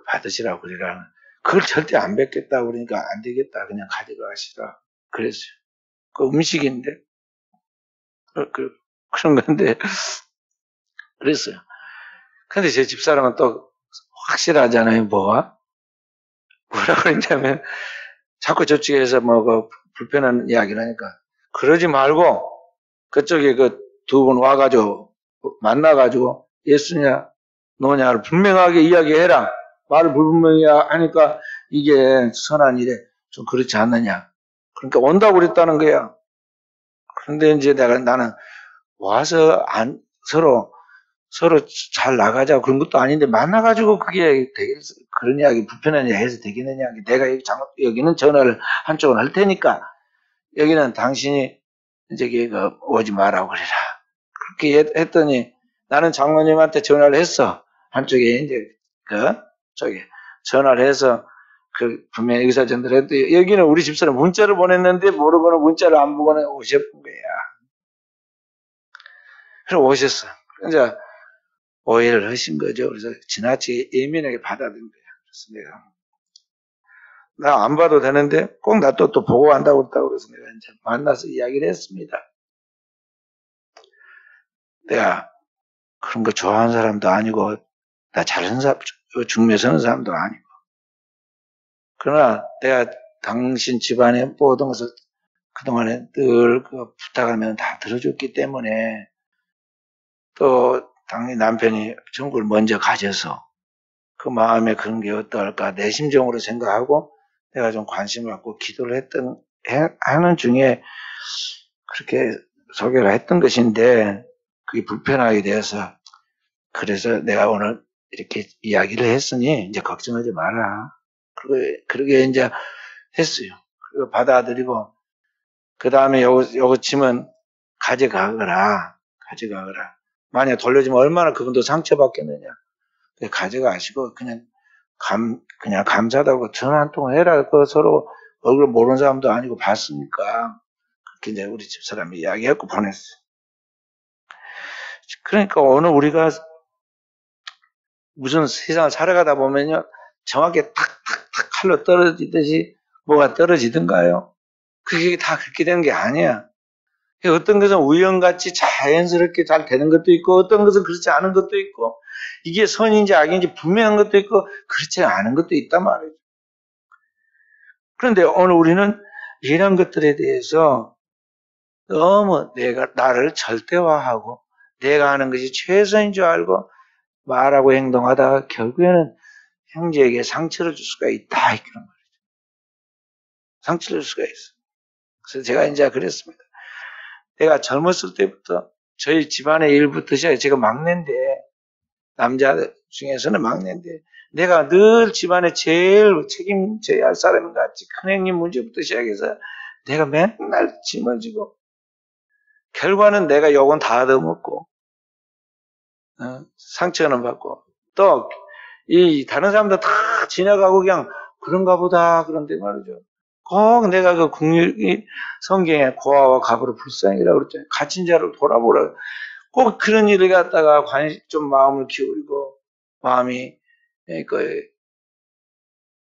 받으시라고 그러라. 그걸 절대 안 뵙겠다 그러니까 안 되겠다. 그냥 가져가시라. 그랬어요. 그 음식인데 그런 건데 그랬어요. 근데 제 집사람은 또 확실하잖아요. 뭐가 그러냐면 자꾸 저쪽에서 불편한 이야기를 하니까 그러지 말고 그쪽에 두 분 와가지고 만나가지고 예수냐 너냐를 분명하게 이야기해라. 말을 불분명히 하니까 이게 선한 일에 좀 그렇지 않느냐. 그러니까 온다고 그랬다는 거야. 그런데 이제 나는 와서 서로 잘 나가자 그런 것도 아닌데 만나가지고 그게 그런 이야기 불편한 이야기 해서 되겠느냐. 내가 여기는 전화를 한쪽은 할 테니까 여기는 당신이 이제 오지 마라고 그래라. 그렇게 했더니 나는 장로님한테 전화를 했어. 한쪽에 이제 저기 전화를 해서 분명히 의사전달을 했더니 여기는 우리 집사람 문자를 보냈는데 모르고는 문자를 안 보고는 오셨던 거야. 그래서 오셨어. 이제 오해를 하신 거죠. 그래서 지나치게 예민하게 받아들인 거야. 그래서 나 안 봐도 되는데 꼭 나 또 보고 간다고 그랬다고 그래서 내가 이제 만나서 이야기를 했습니다. 내가 그런 거 좋아하는 사람도 아니고 나 잘하는 사람, 중매 서는 사람도 아니고 그러나 내가 당신 집안의 모든 것을 그동안에 늘 부탁하면 다 들어줬기 때문에 또 당연히 남편이 전국을 먼저 가져서 그 마음에 그런 게 어떨까 내 심정으로 생각하고 내가 좀 관심을 갖고 기도를 하는 중에 그렇게 소개를 했던 것인데 그게 불편하게 되어서 그래서 내가 오늘 이렇게 이야기를 했으니 이제 걱정하지 마라. 그러게 이제 했어요. 그리고 받아들이고 그 다음에 요거 짐은 가져가거라. 만약 돌려주면 얼마나 그분도 상처받겠느냐. 가져가시고 그냥 감사하다고 전화 한 통 해라. 서로 얼굴 모르는 사람도 아니고 봤으니까 그렇게 이제 우리 집사람이 이야기했고 보냈어요. 그러니까 오늘 우리가 무슨 세상을 살아가다 보면요 정확히 탁탁탁 칼로 떨어지듯이 뭐가 떨어지던가요? 그게 다 그렇게 되는 게 아니야. 어떤 것은 우연같이 자연스럽게 잘 되는 것도 있고 어떤 것은 그렇지 않은 것도 있고 이게 선인지 악인지 분명한 것도 있고 그렇지 않은 것도 있단 말이에요. 그런데 오늘 우리는 이런 것들에 대해서 너무 나를 절대화하고 내가 하는 것이 최선인 줄 알고 말하고 행동하다가 결국에는 형제에게 상처를 줄 수가 있다. 이런 말이죠. 상처를 줄 수가 있어. 그래서 제가 이제 그랬습니다. 내가 젊었을 때부터 저희 집안의 일부터 시작해 제가 막내인데 남자 중에서는 막내인데 내가 늘 집안에 제일 책임져야 할 사람인 것 같이 큰형님 문제부터 시작해서 내가 맨날 짊어지고 결과는 내가 욕은 다 얻어먹고 상처는 받고 또 이 다른 사람들 다 지나가고 그냥 그런가 보다 그런데 말이죠. 꼭 내가 성경에 고아와 가부를 불쌍히라고 그랬잖아요. 갇힌 자를 돌아보라. 꼭 그런 일을 갖다가 좀 마음을 기울이고 마음이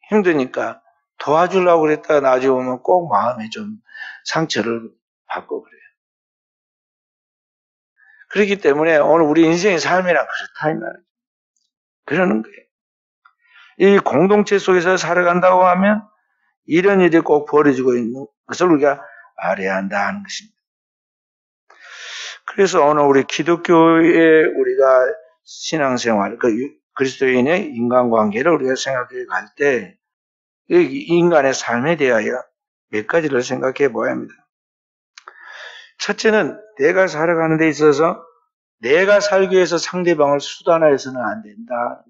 힘드니까 도와주려고 그랬다가 나중에 오면 꼭 마음에 좀 상처를 받고 그래요. 그렇기 때문에 오늘 우리 인생의 삶이란 그렇다 이 말이에요. 그러는 거예요. 이 공동체 속에서 살아간다고 하면 이런 일이 꼭 벌어지고 있는 것을 우리가 알아야 한다는 것입니다. 그래서 오늘 우리 기독교의 우리가 신앙생활, 그리스도인의 인간관계를 우리가 생각해 갈 때 인간의 삶에 대하여 몇 가지를 생각해 보아야 합니다. 첫째는 내가 살아가는 데 있어서 내가 살기 위해서 상대방을 수단화해서는 안 된다.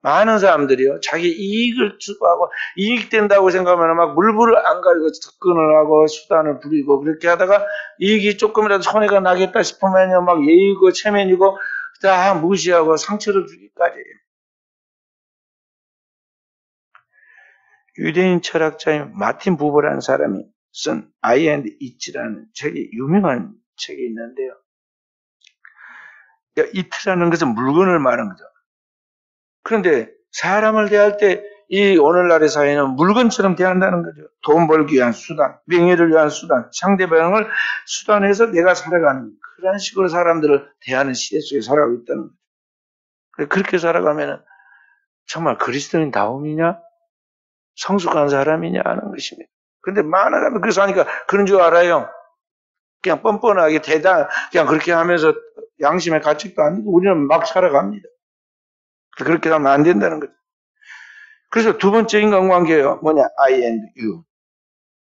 많은 사람들이요, 자기 이익을 추구하고, 이익된다고 생각하면 막 물불을 안 가리고 접근을 하고, 수단을 부리고, 그렇게 하다가, 이익이 조금이라도 손해가 나겠다 싶으면요, 막 예의고, 체면이고, 다 무시하고, 상처를 주기까지. 유대인 철학자인 마틴 부버라는 사람이 쓴 I and It라는 책이 유명한 책이 있는데요. it라는 것은 물건을 말하는 거죠. 그런데 사람을 대할 때 이 오늘날의 사회는 물건처럼 대한다는 거죠. 돈 벌기 위한 수단, 명예를 위한 수단, 상대방을 수단해서 내가 살아가는 그런 식으로 사람들을 대하는 시대 속에 살아가고 있다는 거죠. 그렇게 살아가면 정말 그리스도인다움이냐? 성숙한 사람이냐 하는 것입니다. 그런데 많은 사람이 그래서 하니까 그런 줄 알아요. 그냥 뻔뻔하게 그냥 그렇게 하면서 양심의 가책도 아니고 우리는 막 살아갑니다. 그렇게 하면 안 된다는 거죠. 그래서 두 번째 인간관계예요. 뭐냐? I and you.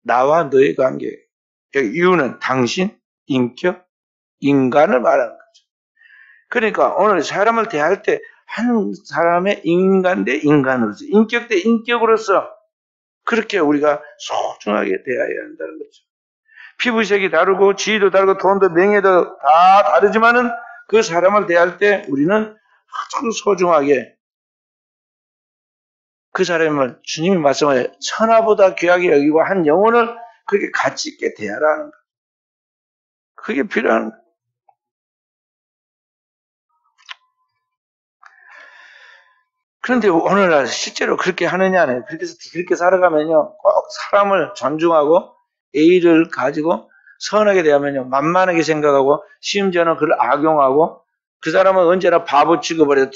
나와 너의 관계. 여기 you는 당신, 인격, 인간을 말하는 거죠. 그러니까 오늘 사람을 대할 때 한 사람의 인간 대 인간으로서, 인격 대 인격으로서 그렇게 우리가 소중하게 대해야 한다는 거죠. 피부색이 다르고 지위도 다르고 돈도 명예도 다 다르지만은 그 사람을 대할 때 우리는 아주 소중하게 그 사람을 주님이 말씀하신 천하보다 귀하게 여기고 한 영혼을 그렇게 가치 있게 대하라는 것. 그게 필요한 것. 그런데 오늘날 실제로 그렇게 하느냐는 그렇게 살아가면요 꼭 사람을 존중하고 예의를 가지고 선하게 대하면요 만만하게 생각하고 심지어는 그걸 악용하고 그 사람은 언제나 바보 취급을 해서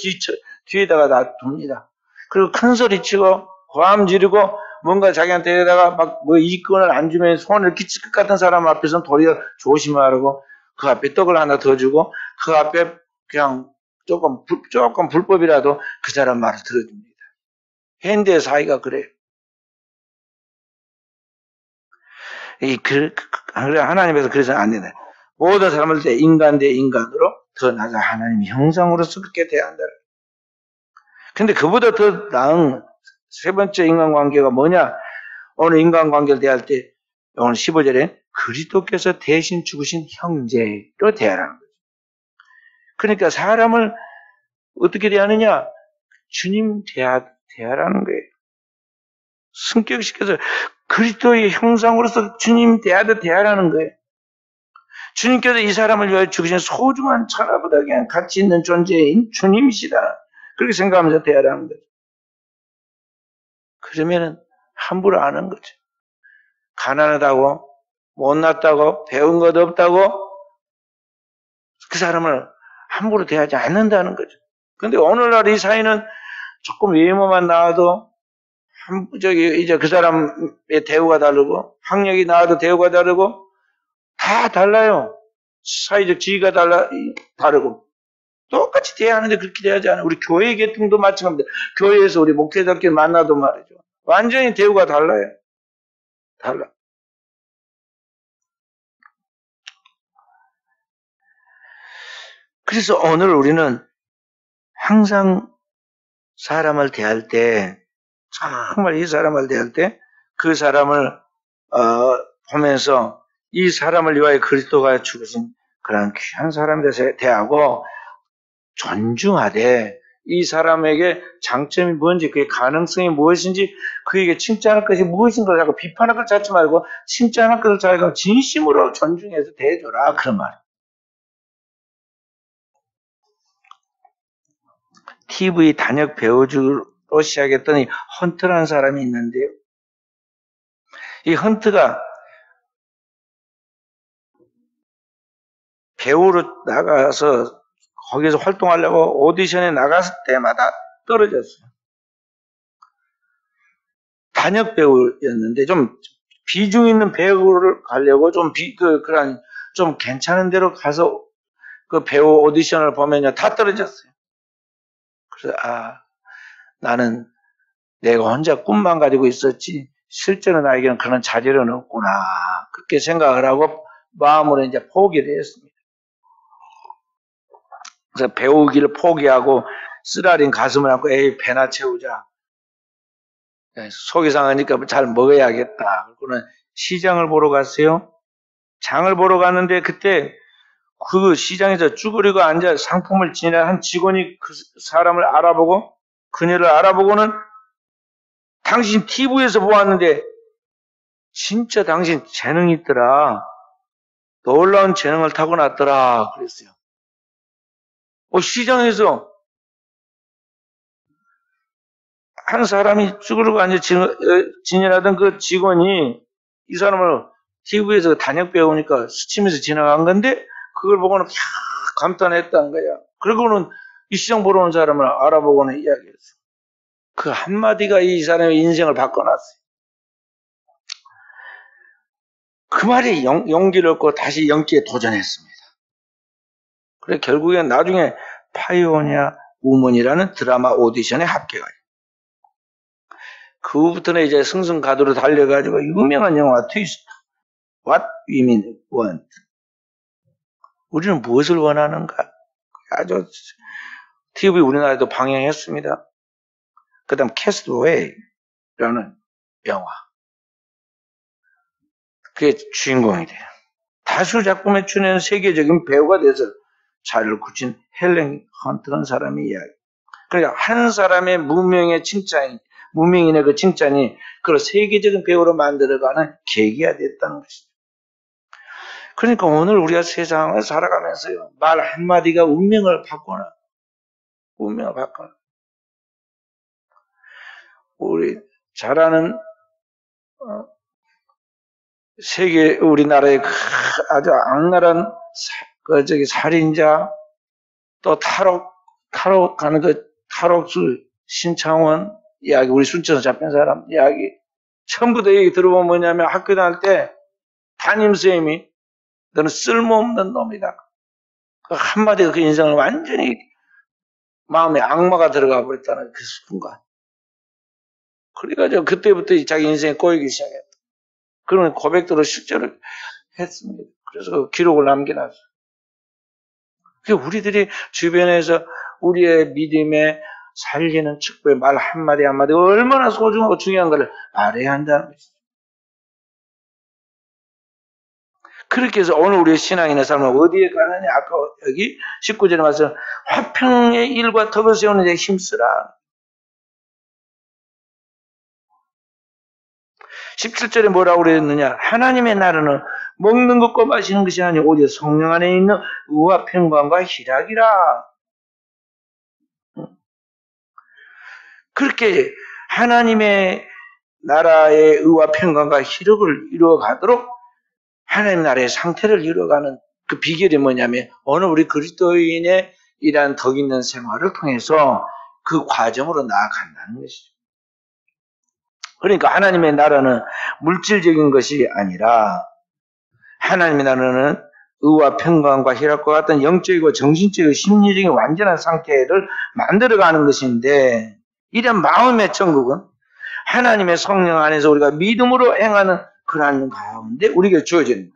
뒤에다가 놔둡니다. 그리고 큰 소리 치고 고함 지르고 뭔가 자기한테다가 막 뭐 이권을 안 주면 손을 끼칠 것 같은 사람 앞에서는 도리어 조심하라고 그 앞에 떡을 하나 더 주고 그 앞에 그냥 조금 불법이라도 그 사람 말을 들어줍니다. 현대 사회가 그래요. 하나님께서 그래서 안 된다. 모든 사람을 대 인간 대 인간으로 더 낮아 하나님 형상으로서 그렇게 대한다. 근데 그보다 더 나은 세 번째 인간관계가 뭐냐? 오늘 인간관계를 대할 때 오늘 15절에 그리스도께서 대신 죽으신 형제로 대하라는 거죠. 그러니까 사람을 어떻게 대하느냐? 주님 대하라는 거예요. 승격시켜서 그리스도의 형상으로서 주님 대하듯 대하라는 거예요. 주님께서 이 사람을 위하여 죽으신 소중한 천하보다 그냥 가치 있는 존재인 주님이시다. 그렇게 생각하면서 대하라는 거죠. 그러면은 함부로 안 하는 거죠. 가난하다고, 못났다고, 배운 것 없다고 그 사람을 함부로 대하지 않는다는 거죠. 근데 오늘날 이 사회는 조금 외모만 나와도 이제 그 사람의 대우가 다르고 학력이 나와도 대우가 다르고 다 달라요. 사회적 지위가 다르고 똑같이 대하는데 그렇게 대하지 않아요. 우리 교회 계통도 마찬가지입니다. 교회에서 우리 목회자끼리 만나도 말이죠. 완전히 대우가 달라요. 달라. 그래서 오늘 우리는 항상 사람을 대할 때 정말 이 사람을 대할 때 그 사람을 보면서 이 사람을 위하여 그리스도가 죽으신 그런 귀한 사람에 대해서 대하고 존중하되 이 사람에게 장점이 뭔지 그의 가능성이 무엇인지 그에게 칭찬할 것이 무엇인가 자꾸 비판할 것 찾지 말고 칭찬할 것을 자기가 진심으로 존중해서 대해줘라 그런 말. TV 단역 배우주로 시작했더니 헌트라는 사람이 있는데요. 이 헌트가 배우로 나가서 거기서 활동하려고 오디션에 나갔을 때마다 떨어졌어요. 단역 배우였는데 좀 비중 있는 배우를 가려고 좀 괜찮은 데로 가서 그 배우 오디션을 보면요 다 떨어졌어요. 그래서 나는 내가 혼자 꿈만 가지고 있었지 실제로 나에게는 그런 자질은 없구나 그렇게 생각을 하고 마음으로 이제 포기를 했습니다. 그래서 배우기를 포기하고 쓰라린 가슴을 안고 에이 배나 채우자. 속이 상하니까 잘 먹어야겠다. 그러고는 시장을 보러 갔어요. 장을 보러 갔는데 그때 그 시장에서 쭈그리고 앉아 상품을 지니는 한 직원이 그 사람을 알아보고 그녀를 알아보고는 당신 TV에서 보았는데 진짜 당신 재능이 있더라. 놀라운 재능을 타고났더라. 그랬어요. 시장에서 한 사람이 쭈그리고 앉아 지내라던 그 직원이 이 사람을 TV에서 단역 배우니까 스치면서 지나간 건데 그걸 보고는 감탄했다는 거야. 그리고는 이 시장 보러 온 사람을 알아보고는 이야기했어. 그 한마디가 이 사람의 인생을 바꿔놨어요. 그 말이 용기를 얻고 다시 연기에 도전했습니다. 그래 결국엔 나중에 파이오니아 우먼이라는 드라마 오디션에 합격해요. 그 후부터는 이제 승승가도로 달려가지고 유명한 영화 트위스트, What Women Want. 우리는 무엇을 원하는가? 아주 TV 우리나라에도 방영했습니다. 그 다음 캐스트웨이라는 영화. 그게 주인공이 돼요. 다수 작품에 출연한 세계적인 배우가 돼서 자리를 굳힌 헬렌 헌트라는 사람의 이야기. 그러니까 한 사람의 무명인의 그 칭찬이 그걸 세계적인 배우로 만들어가는 계기가 됐다는 것이죠. 그러니까 오늘 우리가 세상을 살아가면서요, 말 한마디가 운명을 바꿔놔. 우리 잘 아는 우리나라의 아주 악랄한 살인자, 또 탈옥하는 그 탈옥수 신창원 이야기, 우리 순천에서 잡힌 사람 이야기, 처음부터 얘기 들어보면 뭐냐면 학교 다닐 때 담임선생님이 너는 쓸모없는 놈이다. 그 한마디가 그 인생을 완전히 마음에 악마가 들어가 버렸다는 그 순간. 그래가지고 그때부터 자기 인생이 꼬이기 시작했다. 그런 고백들을 실제로 했습니다. 그래서 그 기록을 남겨놨어요. 우리들이 주변에서 우리의 믿음에 살리는 축복의 말 한마디 한마디가 얼마나 소중하고 중요한 걸 알아야 한다는 것이죠. 그렇게 해서 오늘 우리의 신앙인의 삶은 어디에 가느냐? 아까 여기 19절에 와서 화평의 일과 덕을 세우는 데 힘쓰라. 17절에 뭐라고 그랬느냐? 하나님의 나라는 먹는 것과 마시는 것이 아니고 오직 성령 안에 있는 의와 평강과 희락이라. 그렇게 하나님의 나라의 의와 평강과 희락을 이루어가도록 하나님 나라의 상태를 이루어가는 그 비결이 뭐냐면 오늘 우리 그리스도인의 이러한 덕 있는 생활을 통해서 그 과정으로 나아간다는 것이죠. 그러니까 하나님의 나라는 물질적인 것이 아니라 하나님의 나라는 의와 평강과 희락과 같은 영적이고 정신적이고 심리적인 완전한 상태를 만들어가는 것인데 이런 마음의 천국은 하나님의 성령 안에서 우리가 믿음으로 행하는 그러한 가운데 우리에게 주어지는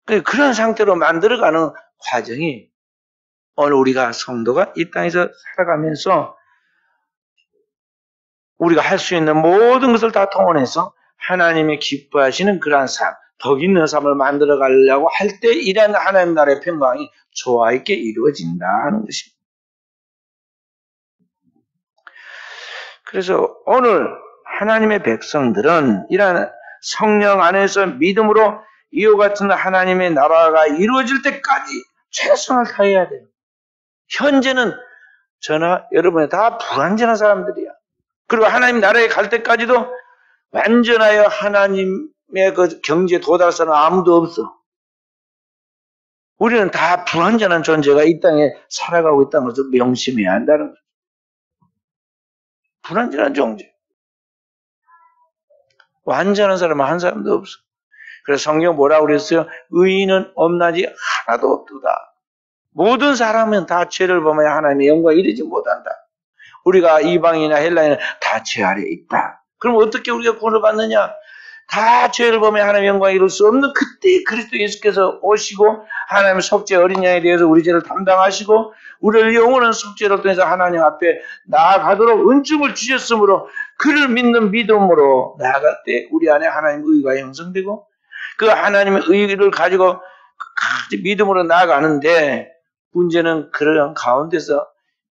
거예요. 그런 상태로 만들어가는 과정이 오늘 우리가 성도가 이 땅에서 살아가면서 우리가 할 수 있는 모든 것을 다 동원해서 하나님의 기뻐하시는 그러한 삶, 덕 있는 삶을 만들어 가려고 할 때 이런 하나님 나라의 평강이 조화 있게 이루어진다는 것입니다. 그래서 오늘 하나님의 백성들은 이러한 성령 안에서 믿음으로 이와 같은 하나님의 나라가 이루어질 때까지 최선을 다해야 돼요. 현재는 저나 여러분이 다 불완전한 사람들이야. 그리고 하나님 나라에 갈 때까지도 완전하여 하나님의 그 경지에 도달할 사람은 아무도 없어. 우리는 다 불완전한 존재가 이 땅에 살아가고 있다는 것을 명심해야 한다는 거죠. 불완전한 존재. 완전한 사람은 한 사람도 없어. 그래서 성경 뭐라고 그랬어요? 의인은 없나지 하나도 없도다. 모든 사람은 다 죄를 범하여 하나님의 영광에 이르지 못한다. 우리가 이방인이나 헬라인은 다 죄 아래에 있다. 그럼 어떻게 우리가 구원을 받느냐? 다 죄를 범해 하나님의 영광을 이룰 수 없는 그때 그리스도 예수께서 오시고 하나님의 속죄 어린 양에 대해서 우리 죄를 담당하시고 우리를 영원한 속죄를 통해서 하나님 앞에 나아가도록 은총을 주셨으므로 그를 믿는 믿음으로 나아갈 때 우리 안에 하나님의 의가 형성되고 그 하나님의 의를 가지고 믿음으로 나아가는데 문제는 그런 가운데서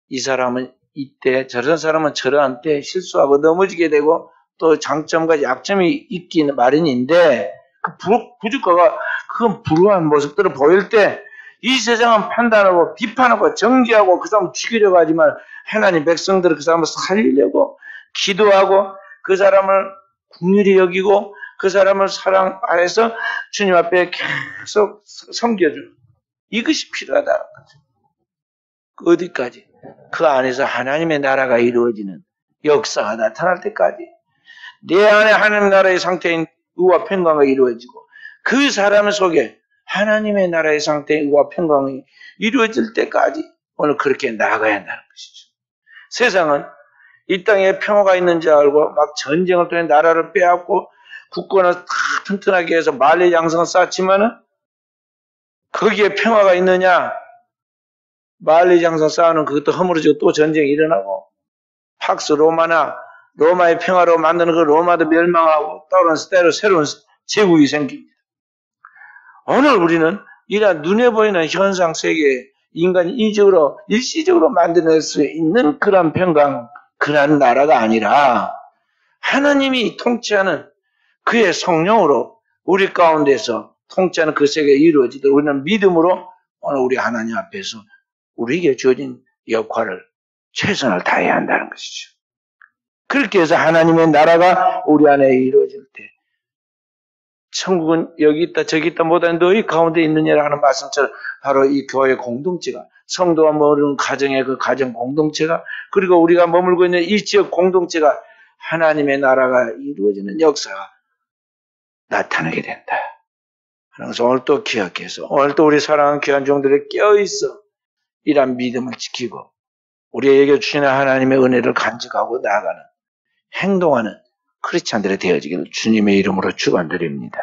이 사람은 이때 저런 사람은 저러한 때 실수하고 넘어지게 되고 또 장점과 약점이 있긴 마련인데 그 부족과가 그건 불우한 모습들을 보일 때 이 세상은 판단하고 비판하고 정죄하고 그 사람을 죽이려고 하지만 하나님 백성들은 그 사람을 살리려고 기도하고 그 사람을 긍휼히 여기고 그 사람을 사랑해서 주님 앞에 계속 섬겨줘. 이것이 필요하다. 어디까지? 그 안에서 하나님의 나라가 이루어지는 역사가 나타날 때까지 내 안에 하나님 나라의 상태인 의와 평강이 이루어지고 그 사람 속에 하나님의 나라의 상태인 의와 평강이 이루어질 때까지 오늘 그렇게 나아가야 한다는 것이죠. 세상은 이 땅에 평화가 있는 줄 알고 막 전쟁을 통해 나라를 빼앗고 국권을 다 튼튼하게 해서 만리장성을 쌓지만은 거기에 평화가 있느냐? 만리장성 쌓아놓은 그것도 허물어지고 또 전쟁이 일어나고 팍스 로마나 로마의 평화로 만드는 그 로마도 멸망하고 때로 새로운 제국이 생깁니다. 오늘 우리는 이러한 눈에 보이는 현상 세계에 인간이 인적으로 일시적으로 만들어낼 수 있는 그런 평강, 그런 나라가 아니라 하나님이 통치하는 그의 성령으로 우리 가운데서 통치하는 그 세계가 이루어지도록 우리는 믿음으로 오늘 우리 하나님 앞에서 우리에게 주어진 역할을 최선을 다해야 한다는 것이죠. 그렇게 해서 하나님의 나라가 우리 안에 이루어질 때 천국은 여기 있다 저기 있다 못하는 너희 가운데 있느냐라는 말씀처럼 바로 이 교회 공동체가 성도가 머무르는 가정의 그 가정 공동체가 그리고 우리가 머물고 있는 이 지역 공동체가 하나님의 나라가 이루어지는 역사가 나타나게 된다. 그래서 오늘 또 기억해서 오늘 또 우리 사랑하는 귀한 종들에 껴있어 이란 믿음을 지키고 우리에게 주시는 하나님의 은혜를 간직하고 나아가는 행동하는 크리스찬들이 되어지기를 주님의 이름으로 축원드립니다.